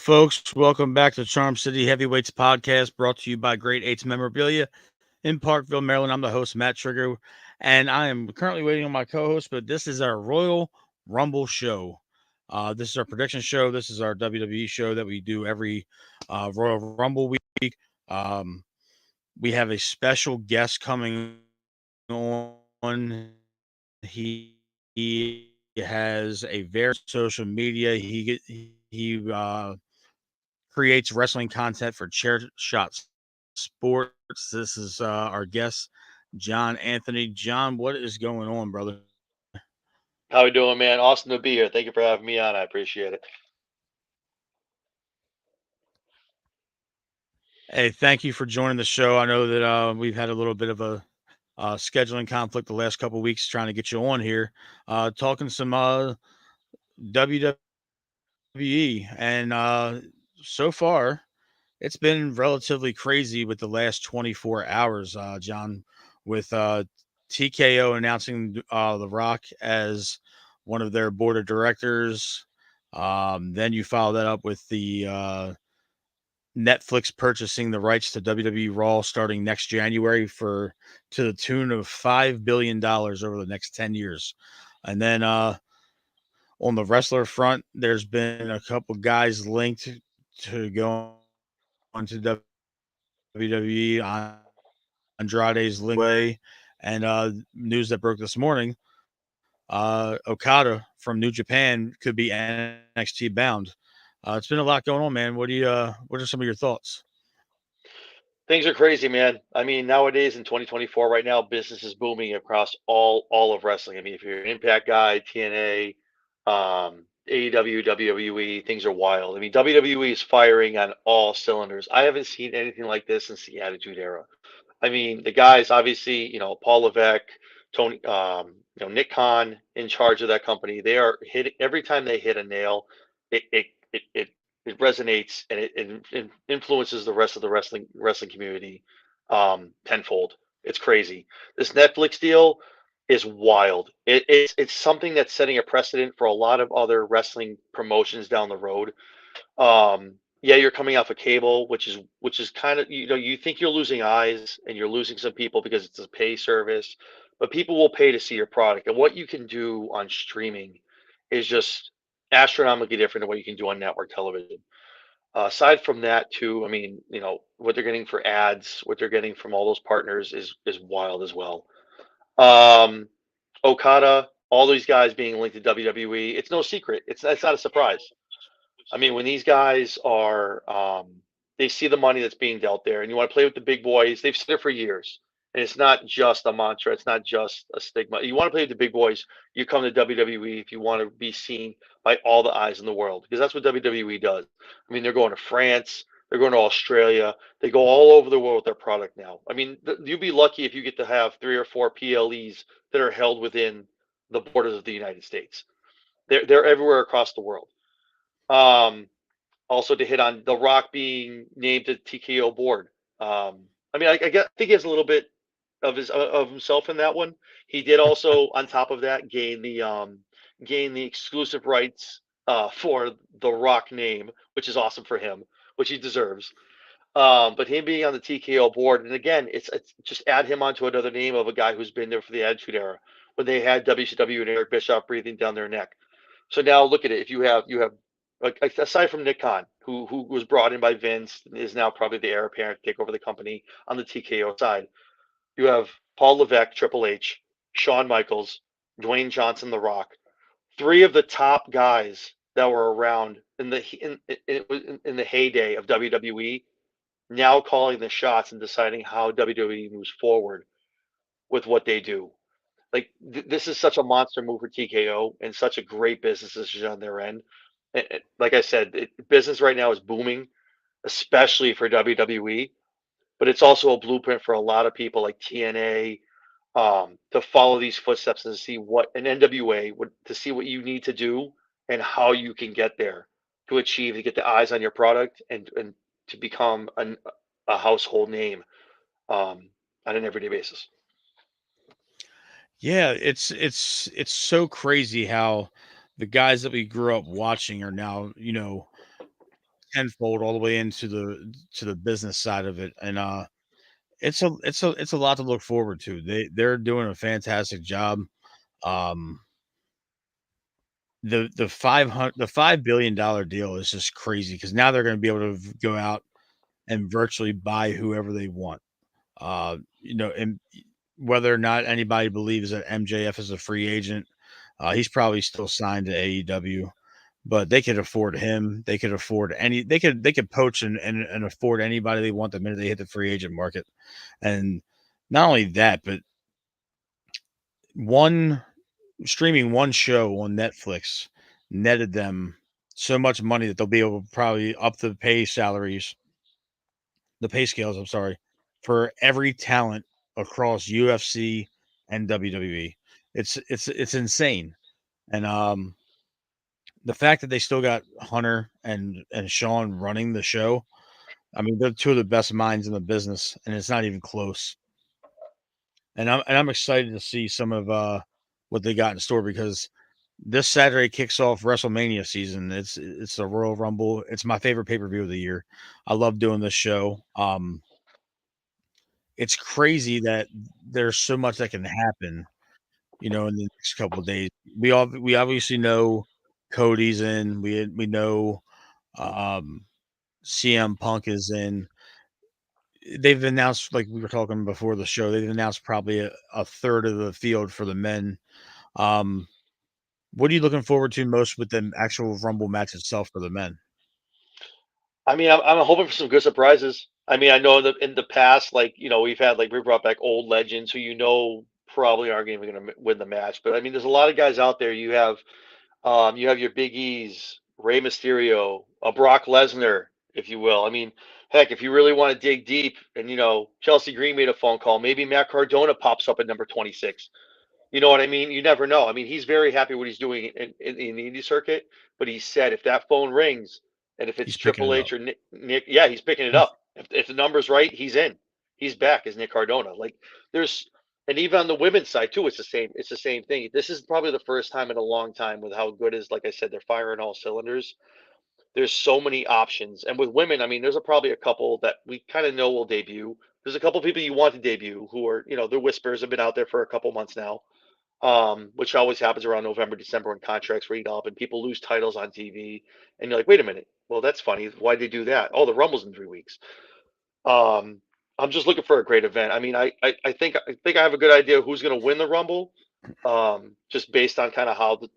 folks. Welcome back to Charm City Heavyweights podcast brought to you by Great Eights Memorabilia in Parkville, Maryland. I'm the host, Matt Trigger, and I am currently waiting on my co host, but this is our Royal Rumble show. This is our prediction show. This is our WWE show that we do every Royal Rumble week. Um, we have a special guest coming on. He has a very social media. He creates wrestling content for Chair Shot Sports. This is our guest, John Anthony. John, what is going on, brother? How we doing, man? Awesome to be here. Thank you for having me on. I appreciate it. Hey, thank you for joining the show. I know that we've had a little bit of a scheduling conflict the last couple of weeks trying to get you on here, talking some WWE, and so far it's been relatively crazy with the last 24 hours, John, with TKO announcing The Rock as one of their board of directors. Then you follow that up with the Netflix purchasing the rights to WWE Raw starting next January for to the tune of $5 billion over the next 10 years. And then on the wrestler front, there's been a couple guys linked to go on to WWE. Andrade's way, and news that broke this morning, Okada from New Japan could be NXT bound. It's been a lot going on, man. What are some of your thoughts? Things are crazy, man. I mean, nowadays in 2024, right now, business is booming across all of wrestling. I mean, if you're an Impact guy, TNA, AEW, WWE, things are wild. I mean, WWE is firing on all cylinders. I haven't seen anything like this since the Attitude Era. I mean, the guys, obviously, Paul Levesque, Tony, Nick Khan in charge of that company. They are hitting every time they hit a nail, it it it it, it resonates and it influences the rest of the wrestling community tenfold. It's crazy. This Netflix deal is wild. It's something that's setting a precedent for a lot of other wrestling promotions down the road. Yeah, you're coming off a cable, which is kind of, you think you're losing eyes and you're losing some people because it's a pay service, but people will pay to see your product. And what you can do on streaming is just astronomically different than what you can do on network television. Aside from that, too, I mean, what they're getting for ads, what they're getting from all those partners is wild as well. Um, Okada, all these guys being linked to WWE, it's no secret. It's not a surprise. I mean, when these guys are, they see the money that's being dealt there, and you want to play with the big boys. They've said it for years, and it's not just a mantra. It's not just a stigma. You want to play with the big boys. You come to WWE if you want to be seen by all the eyes in the world, because that's what WWE does. I mean, they're going to France. They're going to Australia. They go all over the world with their product now. I mean, you'd be lucky if you get to have 3 or 4 PLEs that are held within the borders of the United States. They're everywhere across the world. Um, Also to hit on The Rock being named to TKO board. I mean, I think he has a little bit of himself in that one. He did also, on top of that, gain the exclusive rights for the Rock name, which is awesome for him, which he deserves. But him being on the TKO board, and again, it's just add him onto another name of a guy who's been there for the Attitude Era when they had WCW and Eric Bischoff breathing down their neck. So now look at it. If you have like aside from Nick Khan, who was brought in by Vince, is now probably the heir apparent to take over the company on the TKO side. You have Paul Levesque, Triple H, Shawn Michaels, Dwayne Johnson, The Rock, three of the top guys that were around in the heyday of WWE, now calling the shots and deciding how WWE moves forward with what they do. Like this is such a monster move for TKO and such a great business decision on their end. Like I said, business right now is booming, especially for WWE, but it's also a blueprint for a lot of people like TNA, to follow these footsteps and to see what an NWA would to see what you need to do and how you can get there to get the eyes on your product and to become a household name on an everyday basis. Yeah, it's so crazy how the guys that we grew up watching are now tenfold all the way into the business side of it, and it's a lot to look forward to. They're doing a fantastic job. Um, the $5 billion deal is just crazy because now they're going to be able to go out and virtually buy whoever they want. And whether or not anybody believes that MJF is a free agent, he's probably still signed to AEW, but they could afford him. They could afford they could poach and afford anybody they want the minute they hit the free agent market. And not only that, but one streaming one show on Netflix netted them so much money that they'll be able to probably up the pay scales, I'm sorry, for every talent across UFC and WWE. It's insane. And the fact that they still got Hunter and Sean running the show, I mean, they're two of the best minds in the business, and it's not even close. And I'm excited to see some of what they got in store because this Saturday kicks off WrestleMania season. It's the Royal Rumble. It's my favorite pay-per-view of the year. I love doing this show. It's crazy that there's so much that can happen, in the next couple of days. We obviously know Cody's in. We know um, CM Punk is in. They've announced, like we were talking before the show, they've announced probably a third of the field for the men. Um, what are you looking forward to most with the actual Rumble match itself for the men? I mean, I'm hoping for some good surprises. I mean, I know in the past, like we've had we brought back old legends who probably aren't even going to win the match. But I mean, there's a lot of guys out there. You have your Big E's, Rey Mysterio, a Brock Lesnar, if you will. I mean, heck, if you really want to dig deep, and Chelsea Green made a phone call, maybe Matt Cardona pops up at number 26. You know what I mean? You never know. I mean, he's very happy what he's doing in the indie circuit, but he said if that phone rings and if it's He's picking Triple it up. H or Nick, yeah, he's picking it up. If the number's right, he's in. He's back as Nick Cardona. Like there's, and even on the women's side too, it's the same. It's the same thing. This is probably the first time in a long time with how good is, like I said, they're firing all cylinders. There's so many options, and with women, I mean, there's probably a couple that we kind of know will debut. There's a couple people you want to debut who are, the whispers have been out there for a couple months now, which always happens around November, December when contracts read up and people lose titles on TV. And you're like, wait a minute. Well, that's funny. Why'd they do that? Oh, the Rumble's in 3 weeks. Um, I'm just looking for a great event. I mean, I think I have a good idea who's going to win the Rumble, just based on kind of how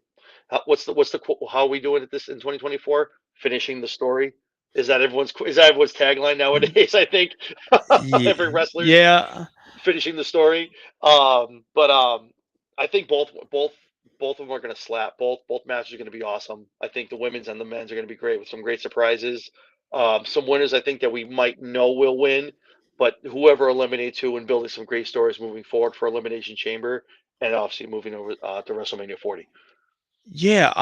are we doing at this in 2024? Finishing the story. Is that everyone's tagline nowadays? I think every wrestler's Yeah. finishing the story. But I think both of them are going to slap. Both matches are going to be awesome. I think the women's and the men's are going to be great with some great surprises. Some winners I think that we might know will win, but whoever eliminates who and building some great stories moving forward for Elimination Chamber and obviously moving over to WrestleMania 40. Yeah.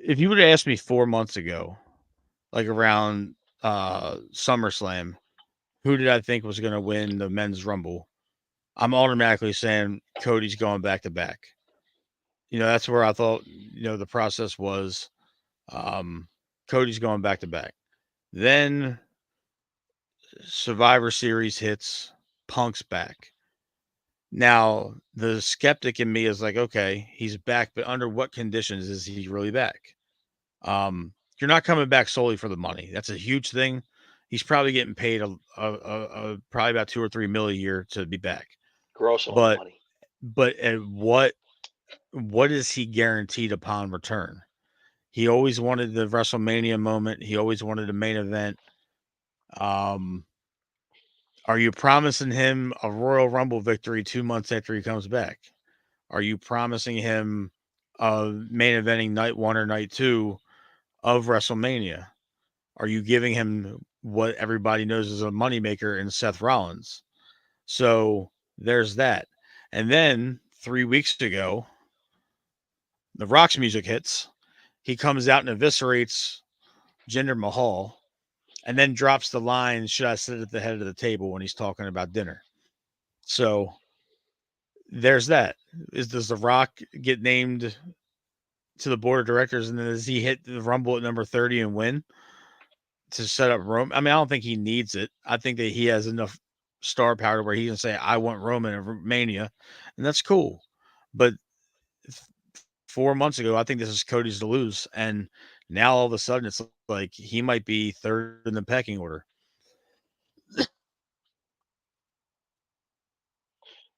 If you would have asked me 4 months ago, like around SummerSlam, who did I think was going to win the men's Rumble? I'm automatically saying Cody's going back to back. That's where I thought, the process was. Um, Cody's going back to back. Then Survivor Series hits, Punk's back. Now, the skeptic in me is like, okay, he's back, but under what conditions is he really back? You're not coming back solely for the money. That's a huge thing. He's probably getting paid probably about 2 or 3 mil a year to be back. Gross amount of But money. at what is he guaranteed upon return? He always wanted the WrestleMania moment. He always wanted a main event. Are you promising him a Royal Rumble victory 2 months after he comes back? Are you promising him a main eventing night one or night two of WrestleMania? Are you giving him what everybody knows is a moneymaker in Seth Rollins? So there's that. And then 3 weeks ago, The Rock's music hits. He comes out and eviscerates Jinder Mahal and then drops the line, should I sit at the head of the table when he's talking about dinner? So there's that. Does The Rock get named to the board of directors, and then does he hit the Rumble at number 30 and win to set up Rome? I mean, I don't think he needs it. I think that he has enough star power where he can say, "I want Roman in Mania," and that's cool. But 4 months ago, I think this is Cody's to lose, and now all of a sudden it's like he might be third in the pecking order.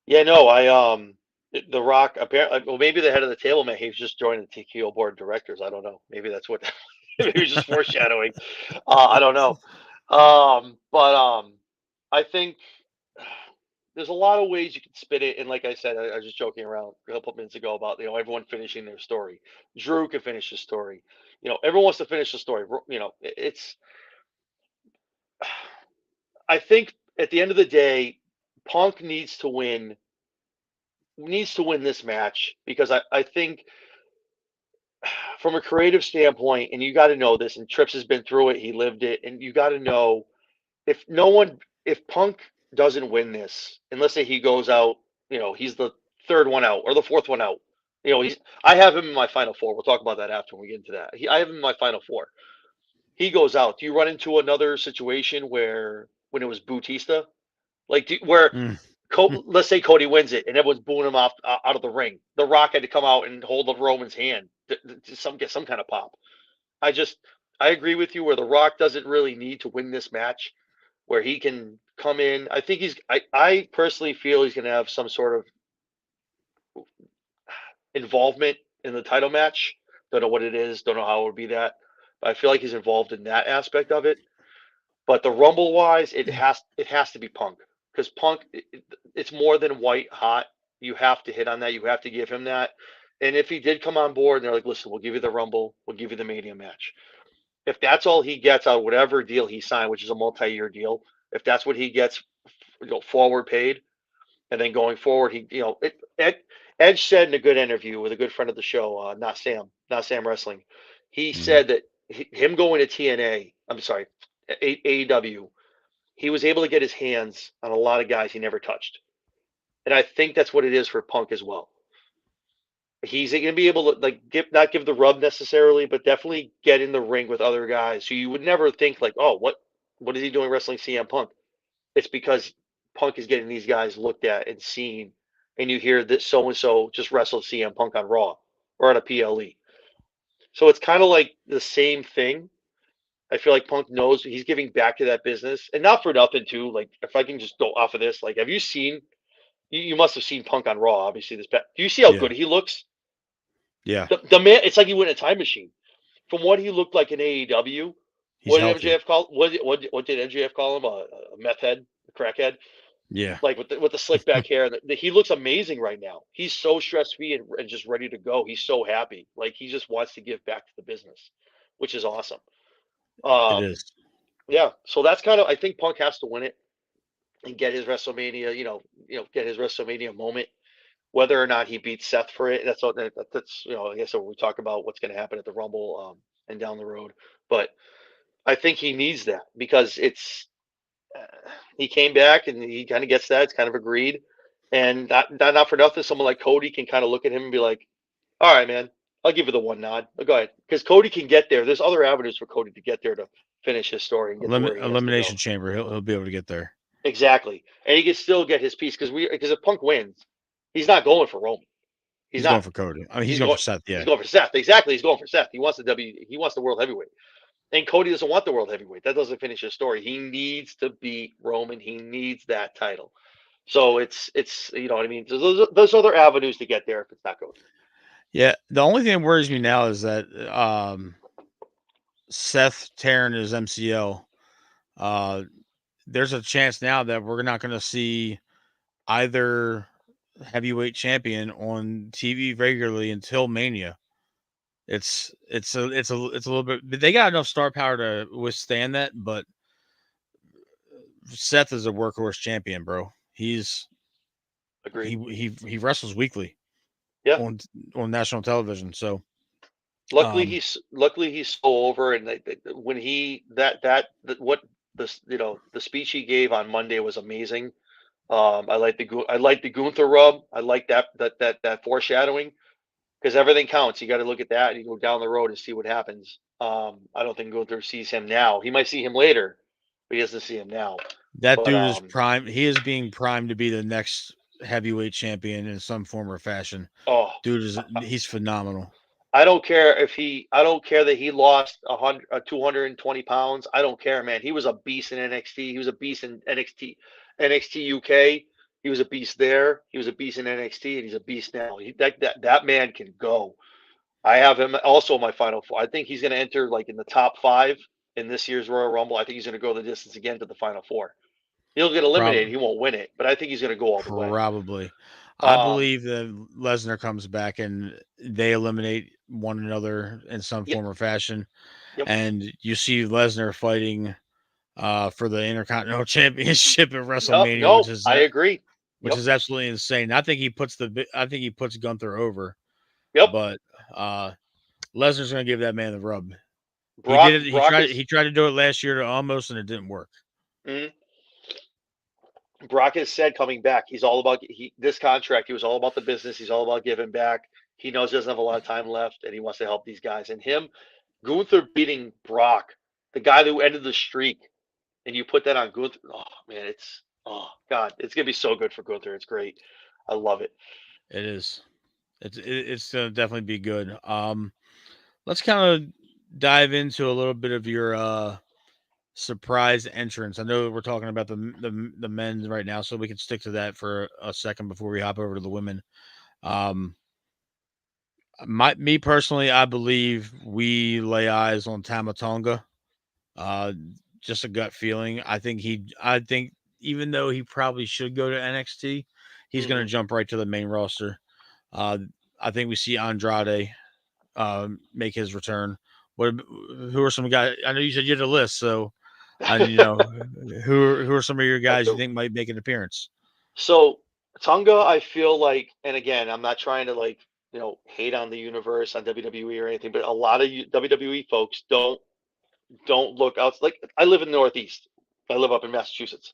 Yeah, no, The Rock apparently, well, maybe the head of the table, man, he's just joining the TKO board of directors. I don't know. Maybe that's what. Maybe he's just foreshadowing. I don't know. But I think there's a lot of ways you can spin it, and like I said, I was just joking around a couple minutes ago about everyone finishing their story. Drew can finish his story. Everyone wants to finish the story. It's. I think at the end of the day, Punk needs to win this match because I think from a creative standpoint, and you got to know this, and Trips has been through it, he lived it, and you got to know if no one, if Punk doesn't win this, and let's say he goes out, he's the third one out or the fourth one out. I have him in my final four. We'll talk about that after when we get into that. I have him in my final four. He goes out. Do you run into another situation where when it was Bautista, like where Mm. let's say Cody wins it and everyone's booing him off out of the ring. The Rock had to come out and hold the Roman's hand to get some kind of pop. I agree with you where The Rock doesn't really need to win this match, where he can come in. I think I personally feel he's going to have some sort of involvement in the title match. Don't know what it is. Don't know how it would be that. But I feel like he's involved in that aspect of it. But the Rumble wise, it has to be Punk because Punk it's more than white hot. You have to hit on that. You have to give him that. And if he did come on board and they're like, listen, we'll give you the Rumble, we'll give you the Mania match. If that's all he gets out of whatever deal he signed, which is a multi-year deal, if that's what he gets, forward paid, and then going forward, Edge said in a good interview with a good friend of the show, not Sam Wrestling, he said that him going to TNA, I'm sorry, AEW, he was able to get his hands on a lot of guys he never touched. And I think that's what it is for Punk as well. He's going to be able to not give the rub necessarily, but definitely get in the ring with other guys who you would never think like, oh, what is he doing wrestling CM Punk? It's because Punk is getting these guys looked at and seen, and you hear that so and so just wrestled CM Punk on Raw or on a PLE. So it's kind of like the same thing. I feel like Punk knows he's giving back to that business, and not for nothing too. Like if I can just go off of this, like have you seen? You must have seen Punk on Raw, obviously. Do you see how Yeah. good he looks? Yeah. The man, it's like he went in a time machine. From what he looked like in AEW, He's healthy. What did MJF call him? A meth head, a crackhead, Yeah. like with the slick back hair. He looks amazing right now. He's so stress free and just ready to go. He's so happy. Like he just wants to give back to the business, which is awesome. It Um, is. yeah. So that's kind of I think Punk has to win it and get his WrestleMania. Get his WrestleMania moment. Whether or not he beats Seth for it, that's I guess when we talk about what's going to happen at the Rumble and down the road. But I think he needs that because he came back and he kind of gets that. It's kind of agreed, and not for nothing. Someone like Cody can kind of look at him and be like, "All right, man, I'll give you the one nod. Go ahead," because Cody can get there. There's other avenues for Cody to get there to finish his story and get to where he has to Elimination go. Chamber. He'll be able to get there. Exactly, and he can still get his piece because if Punk wins, he's not going for Roman. He's He's going not. for Cody. I mean, he's He's going for going. Seth. He's Yeah. going for Seth. Exactly. He's going for Seth. He wants the world heavyweight. And Cody doesn't want the world heavyweight. That doesn't finish his story. He needs to beat Roman. He needs that title. So it's you know what I mean. There's other avenues to get there if it's not Cody. Yeah. The only thing that worries me now is that Seth tearing his MCL. There's a chance now that we're not going to see either heavyweight champion on TV regularly until Mania. It's a little bit. They got enough star power to withstand that, but Seth is a workhorse champion, bro. Agreed. He wrestles weekly Yeah. on national television. So Luckily he's so over, and when he that what the speech he gave on Monday was amazing. I like the Gunther rub. I like that foreshadowing. because everything counts. You got to look at that and you go down the road and see what happens. I don't think Gunther sees him now. He might see him later, but he doesn't see him now. That But dude is prime. He is being primed to be the next heavyweight champion in some form or fashion. oh, Dude he's phenomenal. I don't care if he. I don't care that he lost 220 pounds. I don't care, man. He was a beast in NXT. He was a beast in NXT UK. He was a beast there. He was a beast in NXT, and he's a beast now. That man can go. I have him also in my final four. I think he's going to enter like in the top 5 in this year's Royal Rumble. I think he's going to go the distance again to the final 4. He'll get eliminated. He won't win it, but I think he's going to go all the way. Probably. I believe that Lesnar comes back and they eliminate one another in some form or fashion. Yep. And you see Lesnar fighting for the Intercontinental Championship at WrestleMania, No, which is I agree. Which is absolutely insane. I think he puts Gunther over. Yep. But Lesnar's going to give that man the rub. Brock, he did it. He tried to do it last year to almost, and it didn't work. Mm-hmm. Brock has said coming back, he's all about this contract. He was all about the business. He's all about giving back. He knows he doesn't have a lot of time left, and he wants to help these guys. And Gunther beating Brock, the guy who ended the streak, and you put that on Gunther. Oh man, God, it's gonna be so good for Gunther. It's great. I love it. It is. It's gonna definitely be good. Let's kind of dive into a little bit of your surprise entrance. I know we're talking about the men right now, so we can stick to that for a second before we hop over to the women. Me personally, I believe we lay eyes on Tama Tonga. Just a gut feeling. I think even though he probably should go to NXT, he's going to jump right to the main roster. I think we see Andrade make his return. Who are some guys? I know you said you had a list, so who are some of your guys you think might make an appearance? So Tonga, I feel like, and again, I'm not trying to hate on the universe, on WWE or anything, but a lot of WWE folks don't look out. Like, I live in the Northeast. I live up in Massachusetts.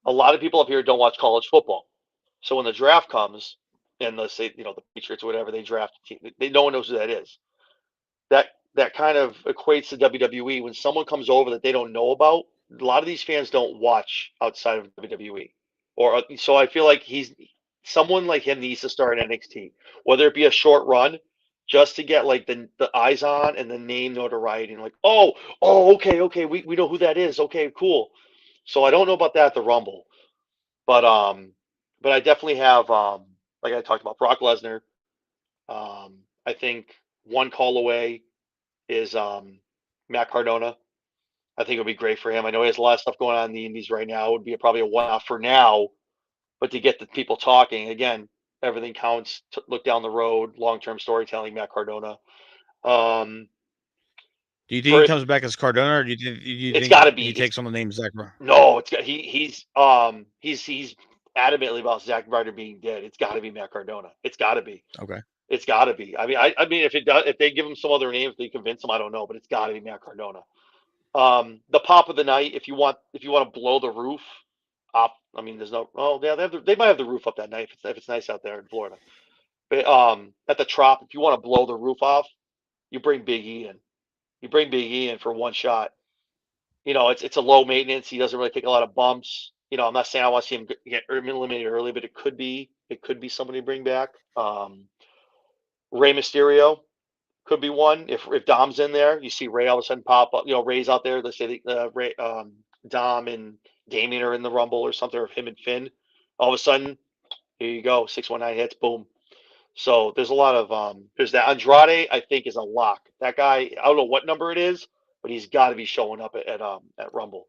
A lot of people up here don't watch college football. So when the draft comes, and let's say the Patriots or whatever, they draft a team, no one knows who that is. That kind of equates to WWE. When someone comes over that they don't know about, a lot of these fans don't watch outside of WWE. So I feel like someone like him needs to start in NXT, whether it be a short run, just to get like the eyes on and the name notoriety, and like, okay, we know who that is. Okay, cool. So I don't know about that at the Rumble, but I definitely have like I talked about Brock Lesnar. I think one call away is Matt Cardona. I think it would be great for him. I know he has a lot of stuff going on in the Indies right now. It would be probably a one-off for now, but to get the people talking again, everything counts. Look down the road, long-term storytelling. Matt Cardona. Do you think he comes back as Cardona, or do you it's think got to be he takes on the name Zack Ryder? No, he's adamantly about Zack Ryder being dead. It's got to be Matt Cardona. It's got to be. Okay. It's got to be. I mean, if they give him some other name, if they convince him, I don't know, but it's got to be Matt Cardona. The pop of the night, if you want to blow the roof up. I mean, there's no. Oh, yeah, they might have the roof up that night if it's nice out there in Florida. But at the Trop, if you want to blow the roof off, you bring Big E in. You bring Big E in for one shot. It's a low maintenance. He doesn't really take a lot of bumps. I'm not saying I want to see him get eliminated early, but it could be somebody to bring back. Rey Mysterio could be one. If Dom's in there, you see Rey all of a sudden pop up. Rey's out there. Let's say Rey, Dom and Damien are in the Rumble or something, or him and Finn. All of a sudden, here you go, 619 hits, boom. So there's a lot of there's that. Andrade, I think, is a lock. That guy, I don't know what number it is, but he's got to be showing up at Rumble.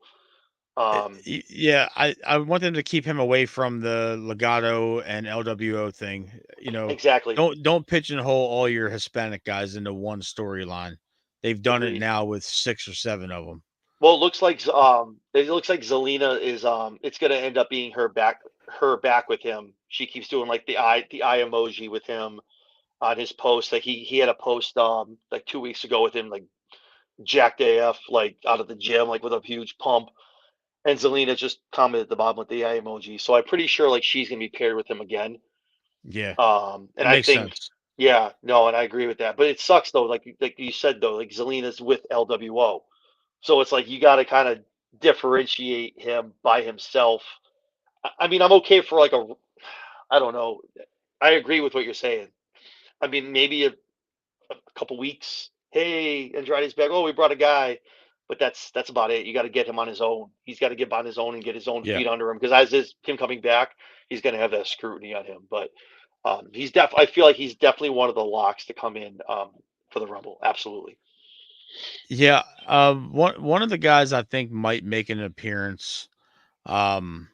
Yeah, I want them to keep him away from the Legado and LWO thing. Exactly. Don't pigeonhole all your Hispanic guys into one storyline. They've done it now with 6 or 7 of them. Well, it looks like Zelina is it's gonna end up being her back with him. She keeps doing like the eye emoji with him on his post. Like he had a post like 2 weeks ago with him like jacked AF, like out of the gym, like with a huge pump. And Zelina just commented at the bottom with the eye emoji. So I'm pretty sure like she's gonna be paired with him again. Yeah. And I think, Yeah, no, and I agree with that. But it sucks though, like you said though, like Zelina's with LWO. So it's like you got to kind of differentiate him by himself. I mean, I'm okay for like I don't know. I agree with what you're saying. I mean, maybe a couple weeks. Hey, Andrade's back. Oh, we brought a guy, but that's about it. You got to get him on his own. He's got to get on his own and get his own Yeah. feet under him because as is him coming back, he's going to have that scrutiny on him. But I feel like he's definitely one of the locks to come in for the Rumble. Absolutely. Yeah. One of the guys I think might make an appearance. Um,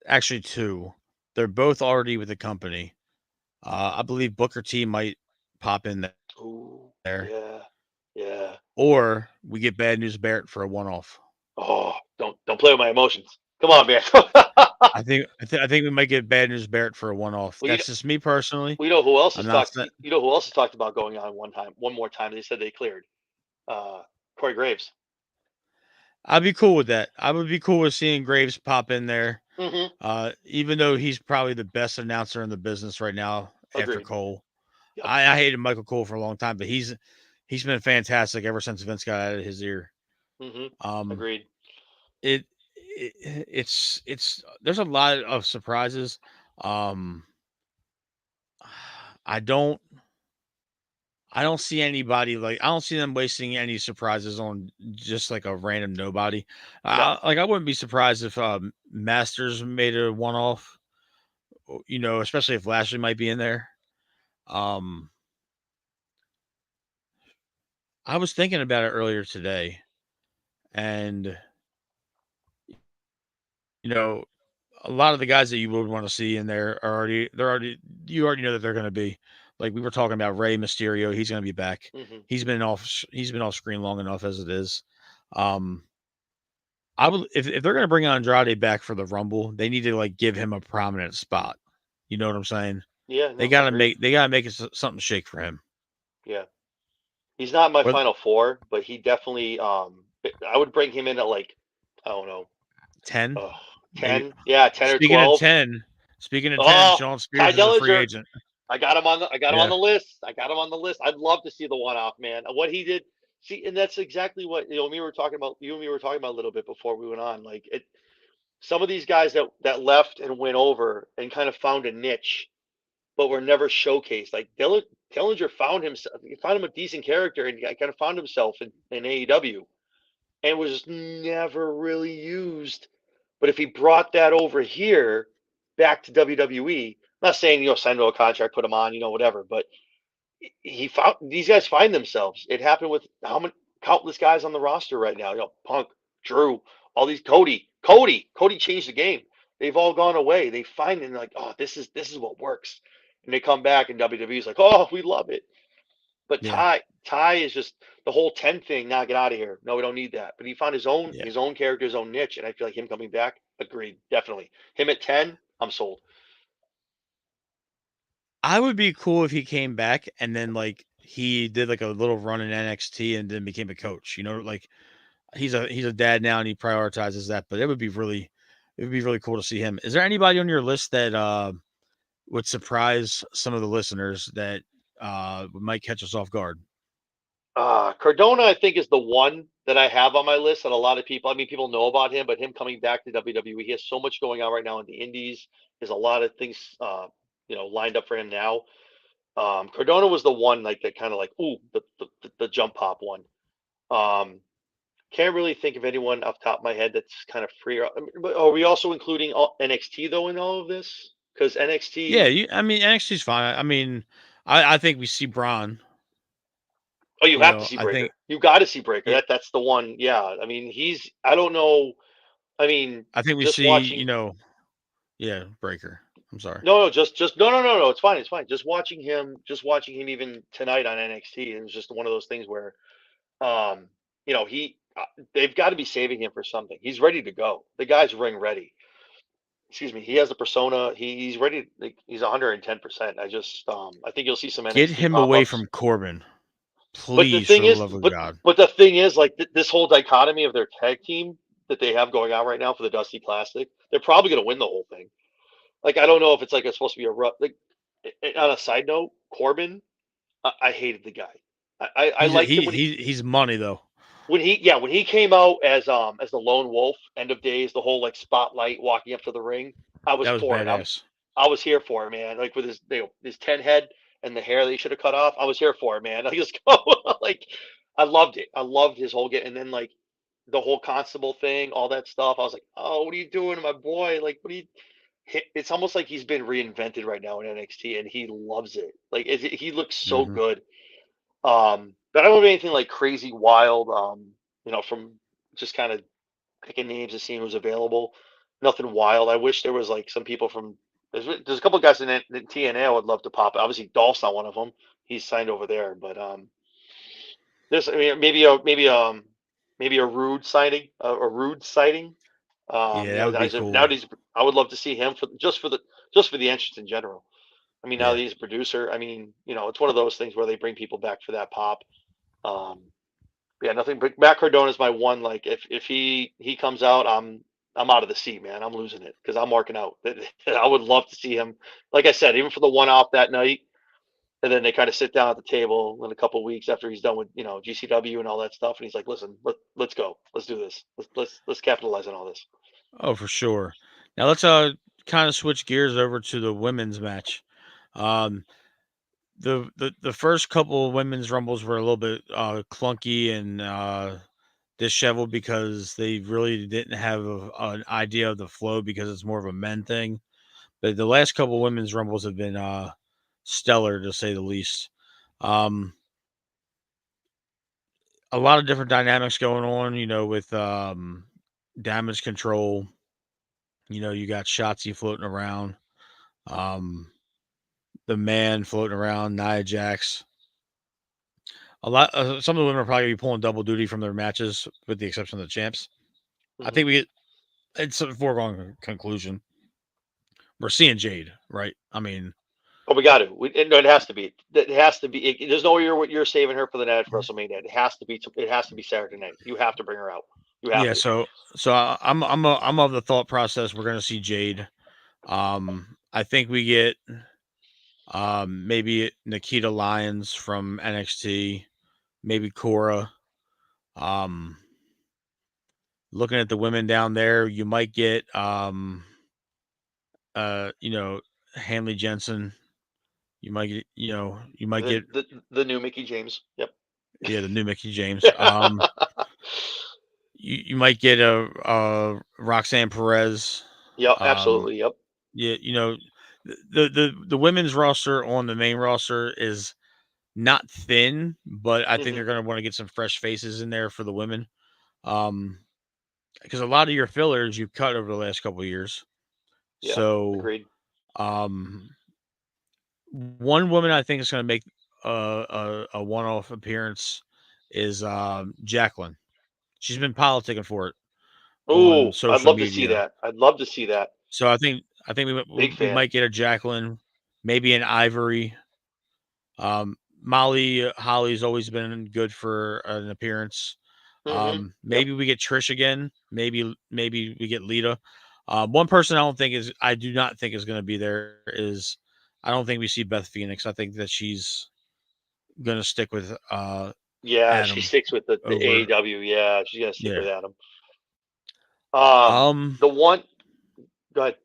Actually, two. They're both already with the company. I believe Booker T might pop in Ooh, there, yeah, yeah. or we get Bad News Barrett for a one-off. Oh, don't play with my emotions. Come on, man. I think we might get Bad News Barrett for a one-off. Well, That's just me personally. you know who else I'm has not talked? saying You know who else has talked about going on one more time? They said they cleared. Corey Graves. I'd be cool with that. I would be cool with seeing Graves pop in there. Mm-hmm. Even though he's probably the best announcer in the business right now after Agreed. Cole. Yep. I hated Michael Cole for a long time, but he's been fantastic ever since Vince got out of his ear. Mm-hmm. Um, Agreed. it's there's a lot of surprises. Um, I don't I don't see anybody I don't see them wasting any surprises on just like a random nobody. Yep. I wouldn't be surprised if Masters made a one off. Especially if Lashley might be in there. Um, I was thinking about it earlier today, and you know, a lot of the guys that you would want to see in there are you already know that they're going to be. Like we were talking about Rey Mysterio, he's going to be back. Mm-hmm. He's been off screen long enough as it is. Um, I would if they're going to bring Andrade back for the Rumble, they need to give him a prominent spot. You know what I'm saying? Yeah. No. Agreed. They gotta make it something shake for him. Yeah. He's not my Or final four, but he definitely. I would bring him in at like, I don't know, 10, uh, maybe. 10. Yeah, 10 or Speaking of 12. 10, speaking of 10, Oh, Sean Ty Spears is a free Dillinger. agent. I got him on Yeah. the list. I got him on the list. I'd love to see the one off, man. What he did. See, and that's exactly what me were talking about. You and me were talking about a little bit before we went on. Like it, some of these guys that left and went over and kind of found a niche, but were never showcased. Like Dillinger found himself. He found him a decent character, and he kind of found himself in AEW, and was never really used. But if he brought that over here back to WWE, I'm not saying sign to a contract, put him on, whatever, but he found these guys find themselves. It happened with how many countless guys on the roster right now. Punk, Drew, all these Cody changed the game. They've all gone away. They find and like, oh, this is what works, and they come back and WWE's like, oh, we love it. But Yeah. Ty is just the whole 10 thing. Now get out of here. No, we don't need that. But he found Yeah. his own character, his own niche, and I feel like him coming back. Agreed, definitely. Him at 10, I'm sold. I would be cool if he came back and then he did a little run in NXT and then became a coach. He's a dad now and he prioritizes that, but it would be really cool to see him. Is there anybody on your list that would surprise some of the listeners that might catch us off guard? Cardona, I think, is the one that I have on my list that a lot of people, I mean, people know about him, but him coming back to WWE, he has so much going on right now in the Indies. There's a lot of things, lined up for him now. Cardona was the one that kind of ooh, the jump pop one. Can't really think of anyone off the top of my head that's kind of free. But are we also including NXT though in all of this? Because Yeah, NXT, I mean NXT's fine. I mean, I think we see Braun. oh, you have to see I Breaker. think You got to see Breaker. yeah, That's the one. Yeah, I mean, I don't know. I mean, I think we just see watching. yeah Breaker. I'm sorry. No, just no. It's fine. It's fine. Just watching him even tonight on NXT, and it's just one of those things where, um, they've got to be saving him for something. He's ready to go. The guy's ring ready. Excuse me. He has the persona. He's ready. Like, he's 110%. I think you'll see some Get NXT him pop away ups. from Corbin, But the please, for thing the is, love of God. the thing is, like this whole dichotomy of their tag team that they have going on right now for the Dusty Classic, they're probably going to win the whole thing. Like, I don't know if it's it's supposed to be a rough. Like, On a side note, Corbin, I hated the guy. I He's liked him when he's money though. when he came out as the lone wolf, end of days, the whole like spotlight walking up to the ring. I was That was for it. badass. I was here for it, man. Like with his 10 head and the hair that he should have cut off. I was here for it, man. Like just go like I loved it. I loved his whole get, and then like the whole constable thing, all that stuff. I was like, oh, what are you doing, my boy? Like, what are you? It's almost like he's been reinvented right now in NXT, and he loves it. Like, he looks so Hmm. good. But I don't have anything like crazy wild. From just kind of picking names and seeing who's available. Nothing wild. I wish there was like some people from. There's a couple of guys in TNA I would love to pop. Obviously, Dolph's not one of them. He's signed over there, but there's I mean maybe a rude sighting, a rude sighting. Yeah, that would be cool. Nowadays I would love to see him just for the entrance in general. I mean, now that Yeah. he's a producer, I mean, it's one of those things where they bring people back for that pop. Um, yeah, nothing. But Matt Cardona is my one. Like, if he comes out, I'm out of the seat, man. I'm losing it because I'm marking out. I would love to see him. Like I said, even for the one off that night, and then they kind of sit down at the table in a couple of weeks after he's done with GCW and all that stuff, and he's like, "Listen, let's go, let's do this, let's capitalize on all this." Oh, for sure. Now let's kind of switch gears over to the women's match. Um, the first couple of women's rumbles were a little bit clunky and disheveled because they really didn't have an idea of the flow because it's more of a men thing. But the last couple of women's rumbles have been stellar to say the least. Um, a lot of different dynamics going on, with damage control. You got Shotzi floating around, um, the man floating around, Nia Jax. Some of the women are probably gonna be pulling double duty from their matches, with the exception of the champs. I Hmm. think it's a foregone conclusion. We're seeing Jade, right? I mean, Oh, we got to. No, it has to be. It has to be. There's no way you're saving her for the night for WrestleMania. It has to be. It has to be Saturday night. You have to bring her out. You have yeah. to. I'm of the thought process. We're gonna see Jade. I think we get maybe Nikita Lyons from NXT, maybe Cora. Um, looking at the women down there, you might get uh, you know, Hanley Jensen. You might get The new Mickey James. Yep. the new Mickey James. You might get a Roxanne Perez. Yep. Um, Absolutely. Yep. yeah, the women's roster on the main roster is not thin, but I think Hmm. they're gonna want to get some fresh faces in there for the women. Um, because a lot of your fillers you've cut over the last couple of years. Yeah. So, Agreed. um, one woman I think is going to make a one-off appearance is Jacqueline. She's been politicking for it on Oh, I'd social love to see media. that. I'd love to see that. So I think Big we fan. might get a Jacqueline, maybe an Ivory. Molly Holly's always been good for an appearance. Hmm. Yep. Maybe we get Trish again. Maybe we get Lita. One person I do not think is going to be there is I don't think we see Beth Phoenix. I think that she's going to stick with Yeah, she Adam sticks with the over. AEW. Yeah, she's gonna stick Yeah. with Adam. Um, Um. the one. Go ahead.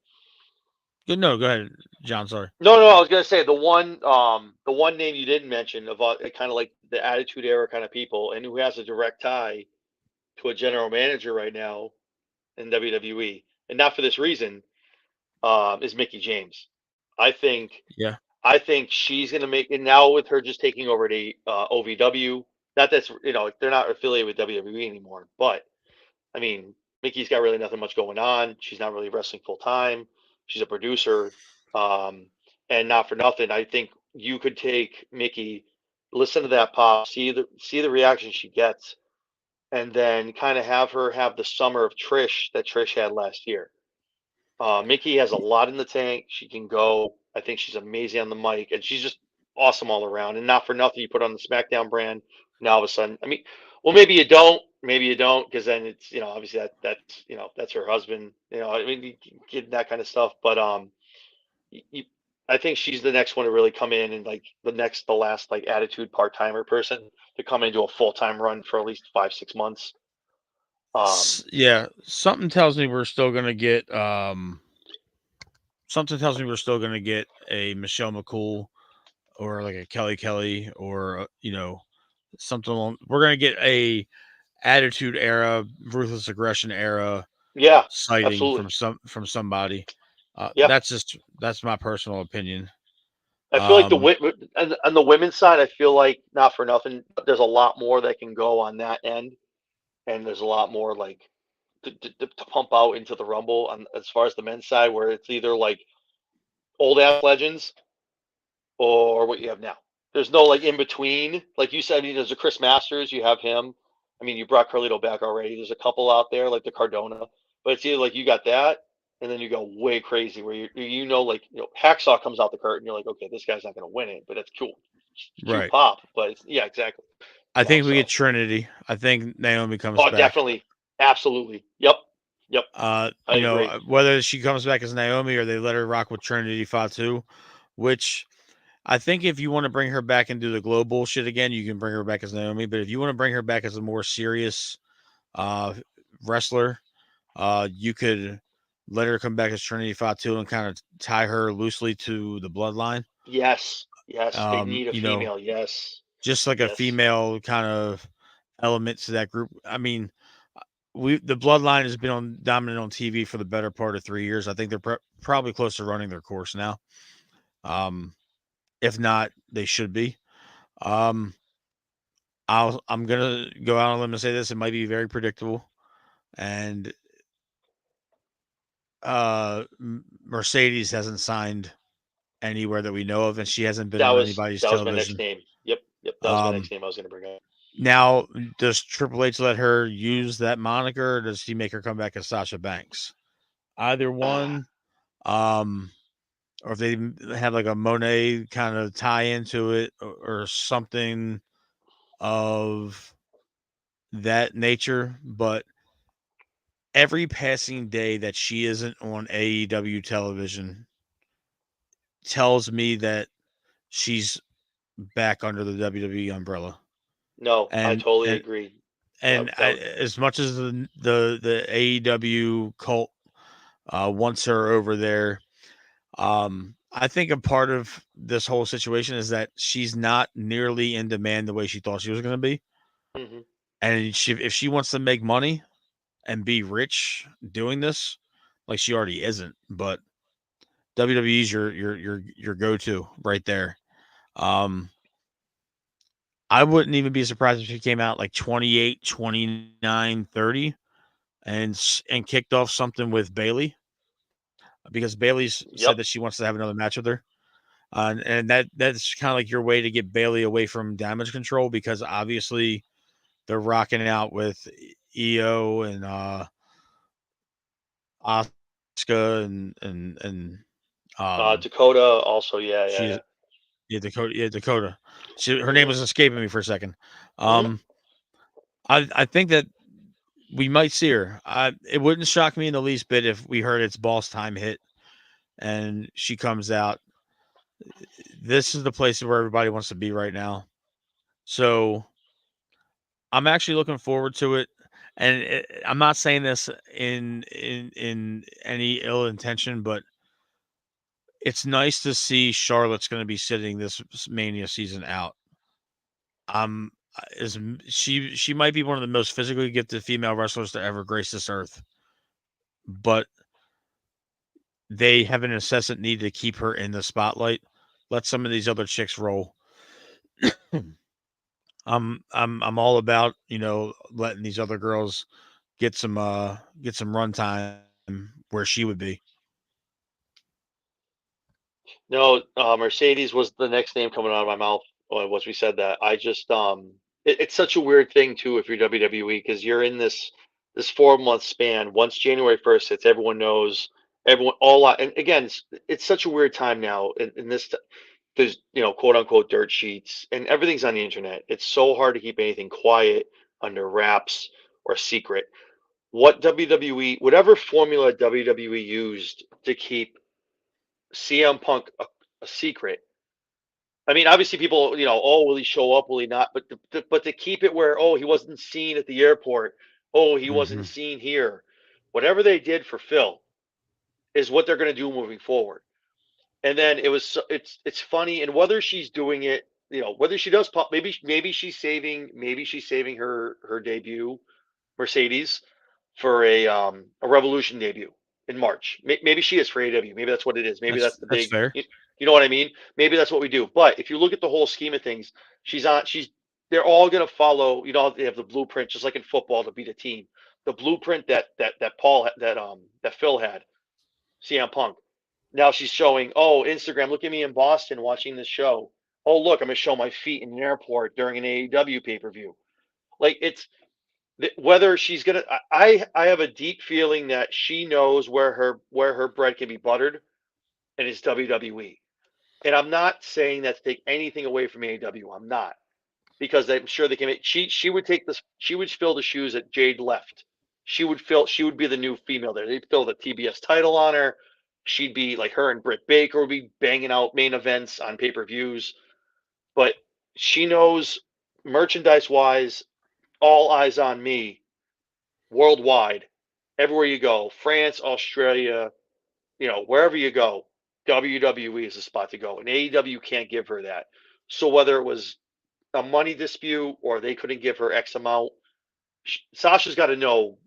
Good. No. Go ahead, John. Sorry. No, no, I was gonna say the one name you didn't mention of kind of like the Attitude Era kind of people, and who has a direct tie to a general manager right now in WWE, and not for this reason, is Mickey James. I think Yeah. I think she's gonna make it now with her just taking over the OVW. Not that's they're not affiliated with WWE anymore, but I mean Mickey's got really nothing much going on. She's not really wrestling full time. She's a producer, um, and not for nothing. I think you could take Mickey, listen to that pop, see the reaction she gets, and then kind of have her have the summer of Trish that Trish had last year. Mickey has a lot in the tank. She can go. I think she's amazing on the mic, and she's just awesome all around. And not for nothing, you put on the SmackDown brand. Now all of a sudden, I mean, well, maybe you don't, because then it's obviously that's her husband. I mean, you get that kind of stuff. But I think she's the next one to really come in and like the last like attitude part timer person to come into a full time run for at least 5 6 months. Yeah, something tells me we're still gonna get something tells me we're still gonna get a Michelle McCool or like a Kelly Kelly or something along. We're gonna get a attitude era, ruthless aggression era Yeah, sighting absolutely. from somebody. Yeah, That's my personal opinion. I feel like Um, on the women's side, I feel like not for nothing, but there's a lot more that can go on that end, and there's a lot more like to pump out into the Rumble on as far as the men's side, where it's either like old ass legends or what you have now. There's no like in between. Like you said, there's a Chris Masters. You have him. I mean, you brought Carlito back already. There's a couple out there like the Cardona, but it's either like you got that, and then you go way crazy where like Hacksaw comes out the curtain. You're like, okay, this guy's not going to win it, but it's cool, cute right. pop. But yeah, exactly. I think we get So Trinity. I think Naomi comes oh, back. definitely, absolutely, yep. I agree. Whether she comes back as Naomi or they let her rock with Trinity Fatu, which I think if you want to bring her back and do the glow bullshit again, you can bring her back as Naomi. But if you want to bring her back as a more serious uh, wrestler, you could let her come back as Trinity Fatu and kind of tie her loosely to the bloodline. Yes, yes. They Um, need a you know, female. Yes, just like a yes. female kind of element to that group. I mean, the bloodline has been dominant on TV for the better part of 3 years. I think they're probably close to running their course now. Um, if not, they should be. Um, I'm gonna go out on a limb and say this. It might be very predictable, and Mercedes hasn't signed anywhere that we know of, and she hasn't been on anybody's That was my next television. name. Yep. That was my next Um, name I was going to bring up. Now, does Triple H let her use that moniker, or does he make her come back as Sasha Banks? Either one, um, or if they have like a Monet kind of tie into it, or something of that nature. But every passing day that she isn't on AEW television tells me that she's back under the WWE umbrella. No, I And totally and agree. and as much as the AEW cult wants her over there, I think a part of this whole situation is that she's not nearly in demand the way she thought she was going to be. hmm And if she wants to make money and be rich doing this, like she already isn't, but WWE's your go to right there. Um, I wouldn't even be surprised if she came out like 28, 29, 30 and kicked off something with Bailey because Bailey's said Yep. that she wants to have another match with her. And that's kind of like your way to get Bailey away from Damage Control because obviously they're rocking out with EO and Asuka and Dakota also. she's Yeah. Dakota. Her name hmm was escaping me for a second. hmm Um, I think that we might see her. It wouldn't shock me in the least bit if we heard it's boss time hit and she comes out. This is the place where everybody wants to be right now. So I'm actually looking forward to it. And I'm not saying this in any ill intention, but it's nice to see Charlotte's going to be sitting this Mania season out. Um, is she might be one of the most physically gifted female wrestlers to ever grace this earth, but they have an incessant need to keep her in the spotlight. Let some of these other chicks roll. I'm all about letting these other girls get some run time where she would be. No, Mercedes was the next name coming out of my mouth once we said that. I just it's such a weird thing too if you're WWE because you're in this 4 month span. Once January 1st hits, everyone knows everyone all out. And again, it's such a weird time now. In this, there's quote unquote dirt sheets and everything's on the internet. It's so hard to keep anything quiet under wraps or secret. What whatever formula WWE used to keep CM Punk a secret. I mean, obviously, people, oh, will he show up? Will he not? But to keep it where, oh, he wasn't seen at the airport. Oh, he Hmm. wasn't seen here. Whatever they did for Phil is what they're going to do moving forward. And then it's funny, and whether she's doing it, whether she does pop, maybe she's saving her debut Mercedes for a Revolution debut in March. Maybe she is for AW. Maybe that's what it is. Maybe that's the That's big. fair. You know what I mean? Maybe that's what we do. But if you look at the whole scheme of things, she's on. They're all gonna follow. They have the blueprint, just like in football, to beat a team. The blueprint that Phil had, CM Punk. Now she's showing. Oh, Instagram. Look at me in Boston watching this show. Oh, look, I'm gonna show my feet in an airport during an AEW pay per view. Like whether she's gonna, I have a deep feeling that she knows where her bread can be buttered, and it's WWE. And I'm not saying that to take anything away from AEW. I'm not, because I'm sure they can make. She would take this. She would fill the shoes that Jade left. She would be the new female there. They'd fill the TBS title on her. She'd be like, her and Britt Baker would be banging out main events on pay-per-views. But she knows, merchandise wise, all eyes on me worldwide, everywhere you go, France, Australia, wherever you go, WWE is the spot to go. And AEW can't give her that. So whether it was a money dispute or they couldn't give her X amount, Sasha's got to know,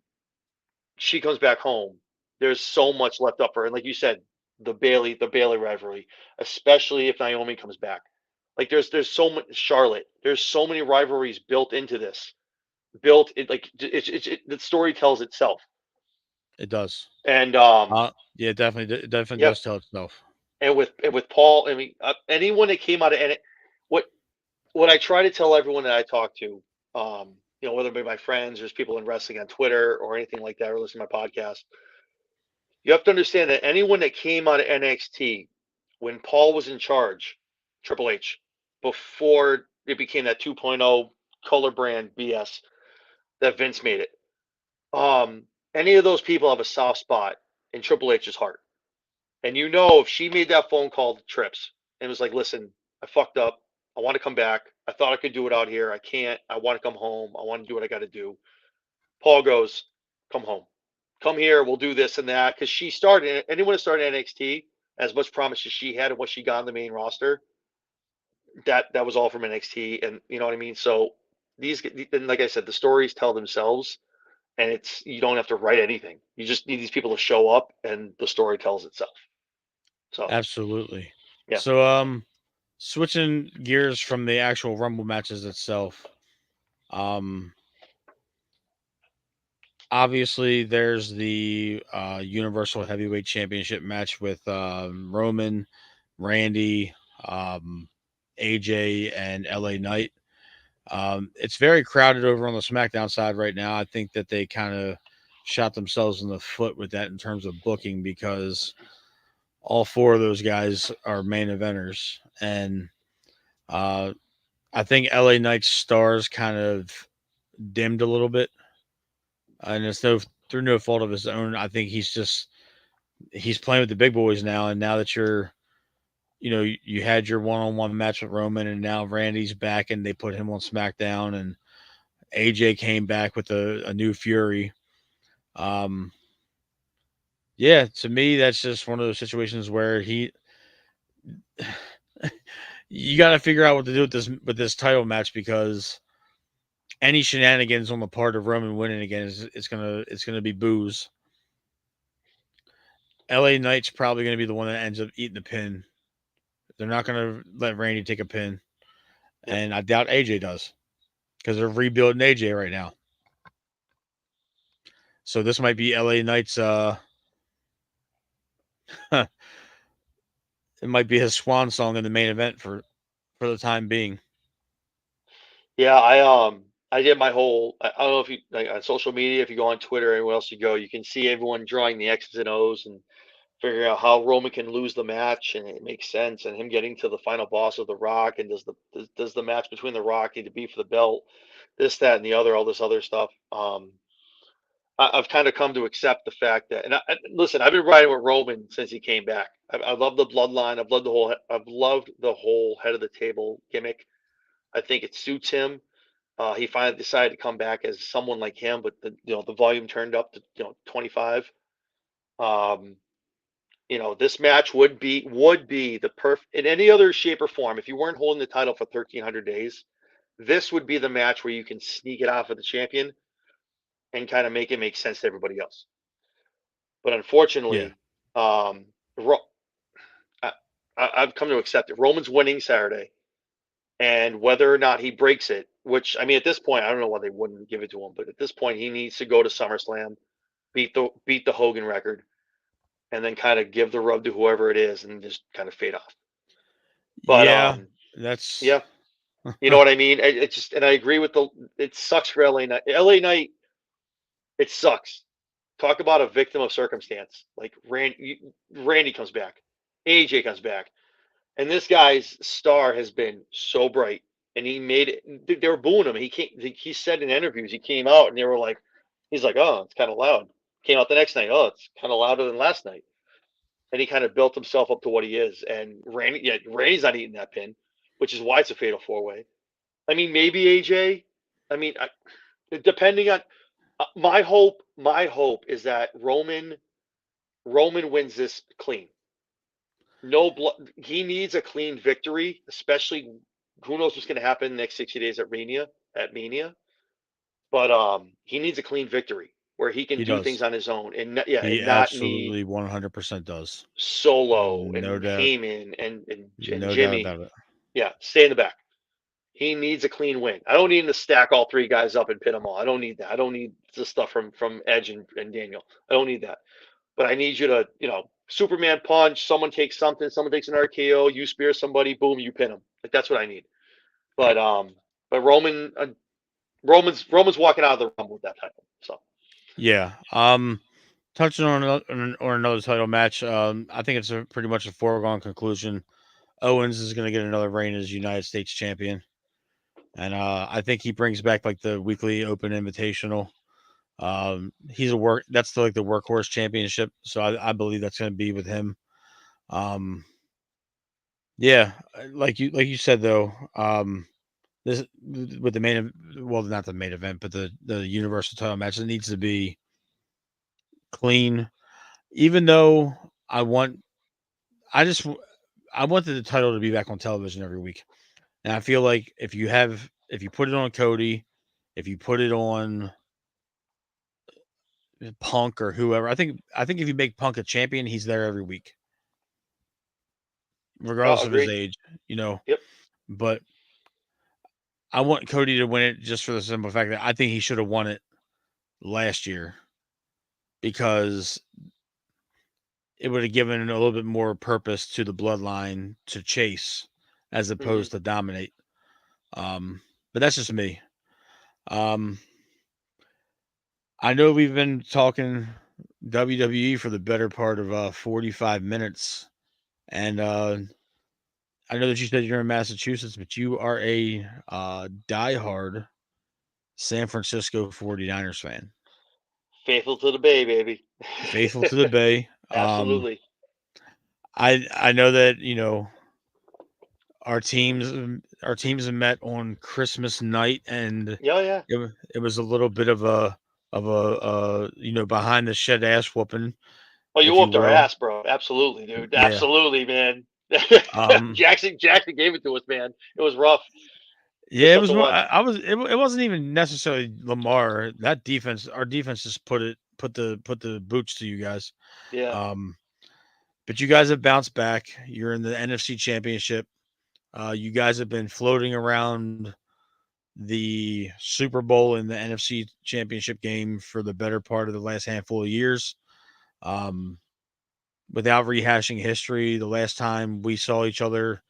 she comes back home, there's so much left up for her. And like you said, the Bailey rivalry, especially if Naomi comes back. Like there's so much, Charlotte. There's so many rivalries built into this. Built it like the story tells itself. It does. And Yeah, definitely, it definitely yep. does tell itself. And with Paul, I mean, anyone that came out of, and what what I try to tell everyone that I talk to, whether it be my friends or just people in wrestling on Twitter or anything like that, or listen to my podcast, you have to understand that anyone that came out of NXT when Paul was in charge, Triple H, before it became that 2.0 color brand BS that Vince made it, any of those people have a soft spot in Triple H's heart. And if she made that phone call to Trips and was like, listen, I fucked up. I want to come back. I thought I could do it out here. I can't. I want to come home. I want to do what I got to do. Paul goes, come home. Come here. We'll do this and that. Because anyone that started NXT, as much promise as she had and what she got on the main roster, that was all from NXT. And you know what I mean? So and like I said, the stories tell themselves, and you don't have to write anything. You just need these people to show up, and the story tells itself. So, Absolutely. yeah. So, switching gears from the actual Rumble matches itself, um, obviously there's the Universal Heavyweight Championship match with Roman, Randy, AJ, and LA Knight. It's very crowded over on the SmackDown side right now. I think that they kind of shot themselves in the foot with that in terms of booking, because all four of those guys are main eventers, and I think LA Knight's stars kind of dimmed a little bit, and it's through no fault of his own. I think he's playing with the big boys now, and now that you had your one-on-one match with Roman, and now Randy's back, and they put him on SmackDown, and AJ came back with a new Fury. Um, yeah, to me, that's just one of those situations where you got to figure out what to do with this title match, because any shenanigans on the part of Roman winning again it's gonna be booze. LA Knight's probably gonna be the one that ends up eating the pin. They're not gonna let Randy take a pin, Yep. and I doubt AJ does, because they're rebuilding AJ right now. So this might be LA Knight's. It might be his swan song in the main event for the time being. Yeah, I did my whole. I don't know if you, like, on social media, if you go on Twitter, anywhere else you go, you can see everyone drawing the X's and O's and figuring out how Roman can lose the match, and it makes sense. And him getting to the final boss of The Rock, and does the match between The Rock need to be for the belt? This, that, and the other, all this other stuff. I've kind of come to accept the fact that, listen, I've been riding with Roman since he came back. I love the bloodline. I've loved the whole head of the table gimmick. I think it suits him. He finally decided to come back as someone like him, but the volume turned up to 25. Um, this match would be the perfect in any other shape or form. If you weren't holding the title for 1,300 days, this would be the match where you can sneak it off of the champion and kind of make it make sense to everybody else. But Yeah. unfortunately, um, I, I've come to accept it. Roman's winning Saturday, and whether or not he breaks it, which I mean, at this point, I don't know why they wouldn't give it to him, but at this point, he needs to go to SummerSlam, beat the Hogan record, and then kind of give the rub to whoever it is, and just kind of fade off. But Yeah. That's yeah, you know what I mean. It just and I agree with the. It sucks for LA Knight. LA Knight, it sucks. Talk about a victim of circumstance. Like Randy comes back, AJ comes back. And this guy's star has been so bright, and he made it. They were booing him. He came. He said in interviews, he came out, and they were like, he's like, oh, it's kind of loud. Came out the next night, oh, it's kind of louder than last night. And he kind of built himself up to what he is. And Randy's not eating that pin, which is why it's a fatal 4-way. I mean, maybe AJ. I mean, depending on my hope is that Roman wins this clean. No blood. He needs a clean victory, especially who knows what's going to happen next 60 days at Mania. But he needs a clean victory where he can he do things does. on his own and He not need absolutely 100% does. Solo No and doubt. Heyman and No doubt Jimmy. about it. Yeah, stay in the back. He needs a clean win. I don't need him to stack all three guys up and pin them all. I don't need that. I don't need the stuff from Edge and Daniel. I don't need that. But I need you to, Superman punch, someone takes something, someone takes an RKO, you spear somebody, boom, you pin them. Like that's what I need. But Roman's walking out of the Rumble with that title. So Yeah. Touching on another title match, I think it's a pretty much a foregone conclusion. Owens is going to get another reign as United States champion, and I think he brings back like the weekly Open Invitational. He's a work that's like the workhorse championship, so I believe that's going to be with him. Um, yeah, like you said though, this with the well, not the main event, but the Universal title match, it needs to be clean. Even though I want, I just I wanted the title to be back on television every week, and I feel like if you put it on Cody, if you put it on Punk or whoever, I think if you make Punk a champion, he's there every week, no, regardless of his agreed. age, you know. Yep. But I want Cody to win it just for the simple fact that I think he should have won it last year because it would have given a little bit more purpose to the bloodline to chase as Hmm. opposed to dominate. But that's just me. Um, I know we've been talking WWE for the better part of 45 minutes, and I know that you said you're in Massachusetts, but you are a diehard San Francisco 49ers fan, Faithful to the Bay, baby. faithful to the Bay. Absolutely. I know that our teams have met on Christmas night, and Yeah, yeah. it was a little bit of a behind the shed ass whooping, Oh, you if you whooped our will. ass, bro. Absolutely, dude. Yeah. Absolutely, man. Um. Jackson gave it to us, man. It was rough. It was Yeah, it tough was. to watch. I was. It wasn't even necessarily Lamar. That defense, our defense, just put the boots to you guys. Yeah. Um. But you guys have bounced back. You're in the NFC Championship. You guys have been floating around the Super Bowl and the NFC Championship game for the better part of the last handful of years. Um, without rehashing history, the last time we saw each other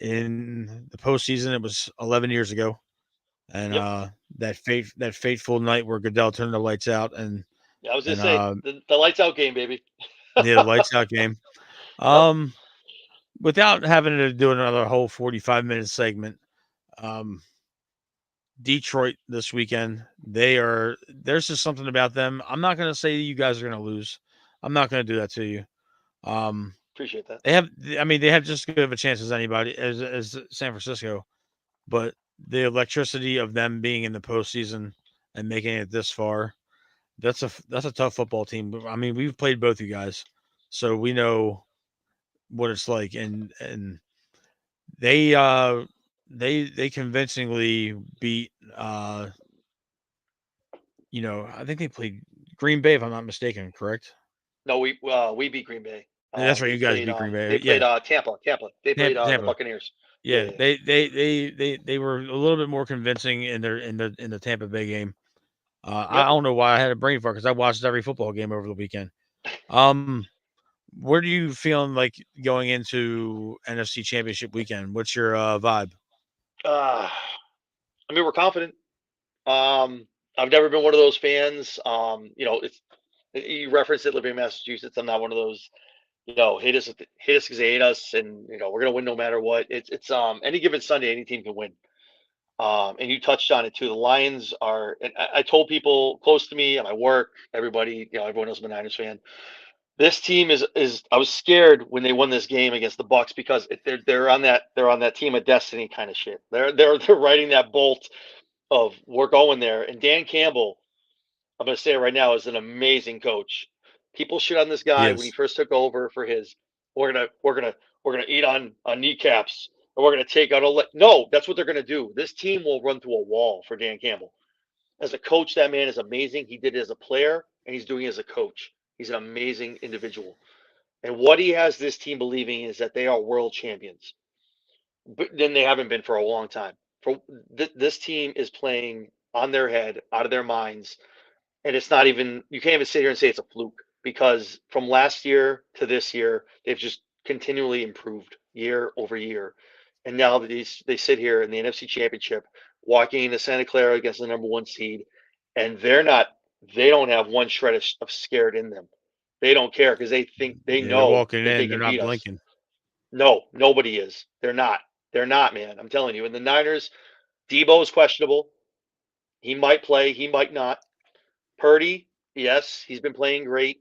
in the postseason, it was 11 years ago, and Yep. that fateful night where Goodell turned the lights out I was gonna and say the lights out game, baby. yeah, the lights out game. Yep. Um, without having to do another whole 45-minute segment, um, Detroit this weekend. There's just something about them. I'm not going to say you guys are going to lose. I'm not going to do that to you. Um, Appreciate that. They have, I mean, they have just as good of a chance as anybody as San Francisco, but the electricity of them being in the postseason and making it this far, that's a tough football team. I mean, we've played both you guys, so we know what it's like, and they they convincingly beat I think they played Green Bay if I'm not mistaken, correct? No, we beat Green Bay. That's right, you guys beat Green Bay. They played Yeah, Tampa. They played the Tampa. Buccaneers. Yeah, Yeah, yeah. they were a little bit more convincing in the Tampa Bay game. I Yep. don't know why I had a brain fart because I watched every football game over the weekend. Um, where do you feeling like going into NFC Championship weekend? What's your vibe? Uh, I mean, we're confident. Um, I've never been one of those fans. It's you referenced it living in Massachusetts. I'm not one of those. Hate us because they hate us, and we're gonna win no matter what. It's any given Sunday, any team can win. And you touched on it too. The Lions are, and I told people close to me at my work, everybody, everyone knows I'm a Niners fan. This team is. I was scared when they won this game against the Bucks because they're on that team of destiny kind of shit. They're riding that bolt of we're going there. And Dan Campbell, I'm going to say it right now, is an amazing coach. People shit on this He guy when he is. first took over for his. We're gonna eat on kneecaps, and we're gonna take out a. No, that's what they're gonna do. This team will run through a wall for Dan Campbell. As a coach, that man is amazing. He did it as a player, and he's doing it as a coach. He's an amazing individual. And what he has this team believing is that they are world champions. But then they haven't been for a long time. This team is playing on their head, out of their minds, and it's not even. You can't even sit here and say it's a fluke because from last year to this year, they've just continually improved year over year. And now that they sit here in the NFC Championship, walking into Santa Clara against the number one seed, and they're not. They don't have one shred of scared in them. They don't care because they Yeah, they're know walking that they in. They're can not beat us. blinking. No, nobody is. They're not. They're not, man. I'm telling you. And the Niners, Debo is questionable. He might play. He might not. Purdy, yes, he's been playing great.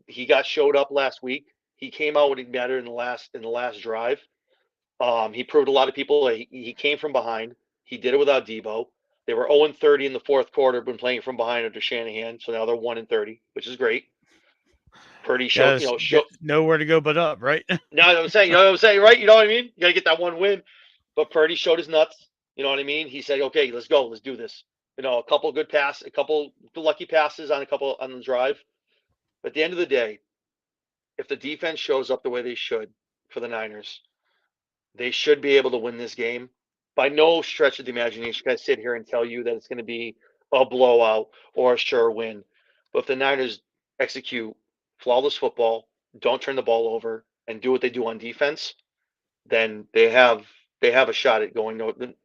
He got showed up last week. He came out when it mattered in the last drive. He proved a lot of people that he came from behind. He did it without Debo. They were 0-30 in the fourth quarter when playing from behind under Shanahan, so now they're 1-30, which is great. Purdy showed, Guys, nowhere to go but up, right? you know what I'm saying, right? You know what I mean? You got to get that one win. But Purdy showed his nuts. You know what I mean? He said, "Okay, let's go. Let's do this." A couple good passes, a couple lucky passes on the drive. But at the end of the day, if the defense shows up the way they should for the Niners, they should be able to win this game. By no stretch of the imagination can I sit here and tell you that it's going to be a blowout or a sure win. But if the Niners execute flawless football, don't turn the ball over, and do what they do on defense, then they have a shot at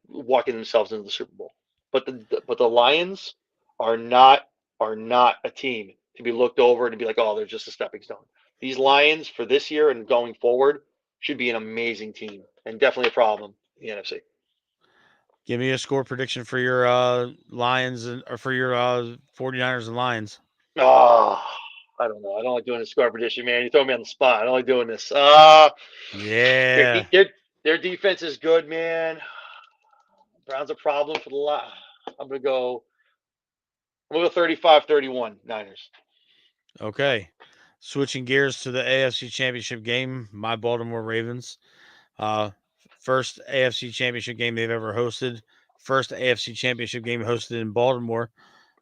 walking themselves into the Super Bowl. But the Lions are not a team to be looked over and to be like, oh, they're just a stepping stone. These Lions for this year and going forward should be an amazing team and definitely a problem in the NFC. Give me a score prediction for your Lions or for your 49ers and Lions. Oh, I don't know. I don't like doing the score prediction, man. You throw me on the spot. I don't like doing this. Their Yeah. de- their their defense is good, man. Brown's a problem for the lot. I'm gonna go. I'm gonna go 35-31 Niners. Okay. Switching gears to the AFC Championship game, my Baltimore Ravens. Uh, first AFC Championship game they've ever hosted. First AFC Championship game hosted in Baltimore.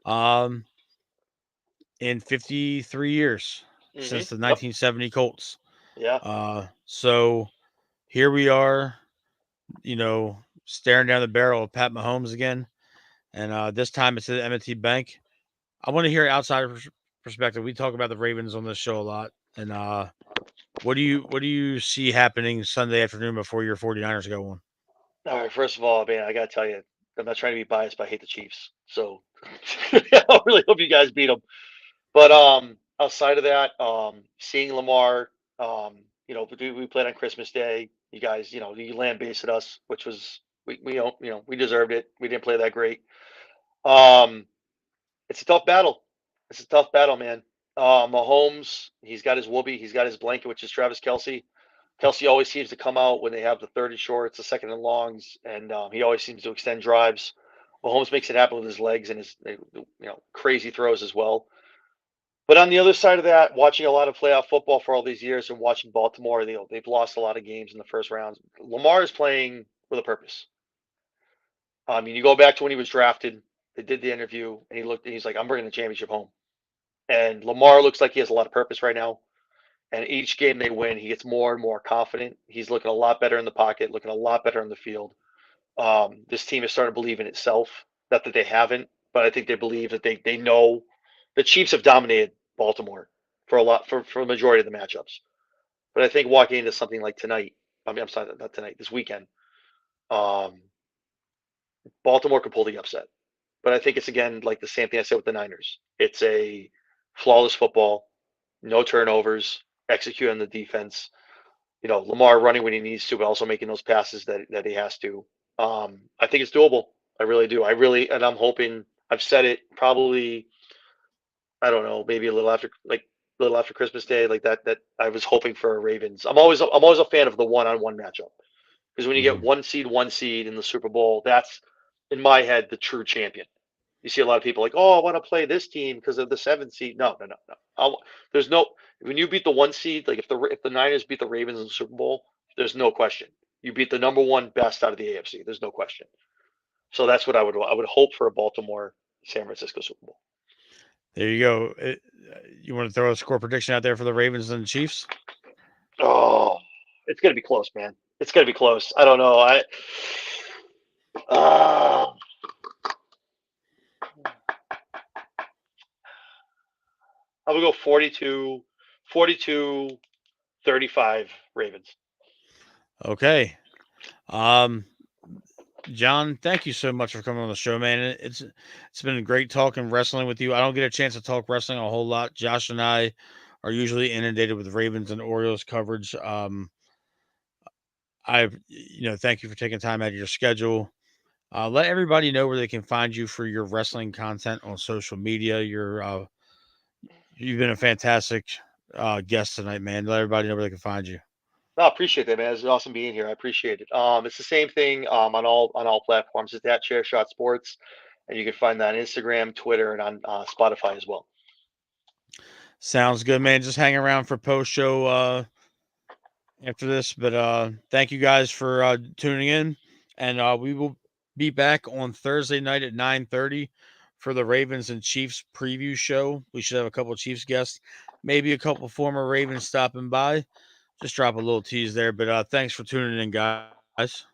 Um, in 53 years since the Yep. 1970 Colts. Yeah. So here we are, staring down the barrel of Pat Mahomes again, and this time it's at M&T Bank. I want to hear outside perspective. We talk about the Ravens on this show a lot, and what do you see happening Sunday afternoon before your 49ers go on? All right. First of all, man, I gotta tell you, I'm not trying to be biased, but I hate the Chiefs. So I really hope you guys beat them. But outside of that, seeing Lamar, we played on Christmas Day. You guys, you land based at us, which was we don't, we deserved it. We didn't play that great. Um, it's a tough battle. It's a tough battle, man. Mahomes, he's got his whoopee, he's got his blanket, which is Travis Kelsey. Kelsey always seems to come out when they have the 30 shorts, the second and longs, and he always seems to extend drives. Mahomes makes it happen with his legs and his crazy throws as well. But on the other side of that, watching a lot of playoff football for all these years and watching Baltimore, they've lost a lot of games in the first rounds. Lamar is playing with a purpose. I mean, you go back to when he was drafted. They did the interview, and he looked, and he's like, "I'm bringing the championship home." And Lamar looks like he has a lot of purpose right now. And each game they win, he gets more and more confident. He's looking a lot better in the pocket, looking a lot better on the field. This team is starting to believe in itself. Not that they haven't, but I think they believe that they know the Chiefs have dominated Baltimore for the majority of the matchups. But I think walking into something like tonight, I mean, I'm sorry, not tonight, this weekend, um, Baltimore could pull the upset. But I think it's again like the same thing I said with the Niners. It's a flawless football, no turnovers, execute on the defense. Lamar running when he needs to, but also making those passes that he has to. I think it's doable. I really do. And I'm hoping. I've said it probably. I don't know, maybe a little after Christmas Day, like that. That I was hoping for a Ravens. I'm always a fan of the one-on-one matchup because when you get one seed in the Super Bowl, that's in my head the true champion. You see a lot of people like, oh, I want to play this team because of the 7th seed. No, no, no, no. There's no when you beat the 1 seed, like if the Niners beat the Ravens in the Super Bowl, there's no question. You beat the number 1 best out of the AFC. There's no question. So that's what I would hope for a Baltimore San Francisco Super Bowl. There you go. You want to throw a score prediction out there for the Ravens and the Chiefs? Oh, it's gonna be close, man. It's gonna be close. I don't know. I would go 42-35 Ravens. Okay. John, thank you so much for coming on the show, man. It's been great talking wrestling with you. I don't get a chance to talk wrestling a whole lot. Josh and I are usually inundated with Ravens and Orioles coverage. Thank you for taking time out of your schedule. Let everybody know where they can find you for your wrestling content on social media. You've been a fantastic guest tonight, man. Let everybody know where they can find you. No, I appreciate that, man. It's awesome being here. I appreciate it. It's the same thing on all platforms. It's at Chair Shot Sports, and you can find that on Instagram, Twitter, and on Spotify as well. Sounds good, man. Just hang around for post show after this. But thank you guys for tuning in, and we will be back on Thursday night at 9:30 for the Ravens and Chiefs preview show. We should have a couple of Chiefs guests, maybe a couple former Ravens stopping by. Just drop a little tease there. But thanks for tuning in, guys.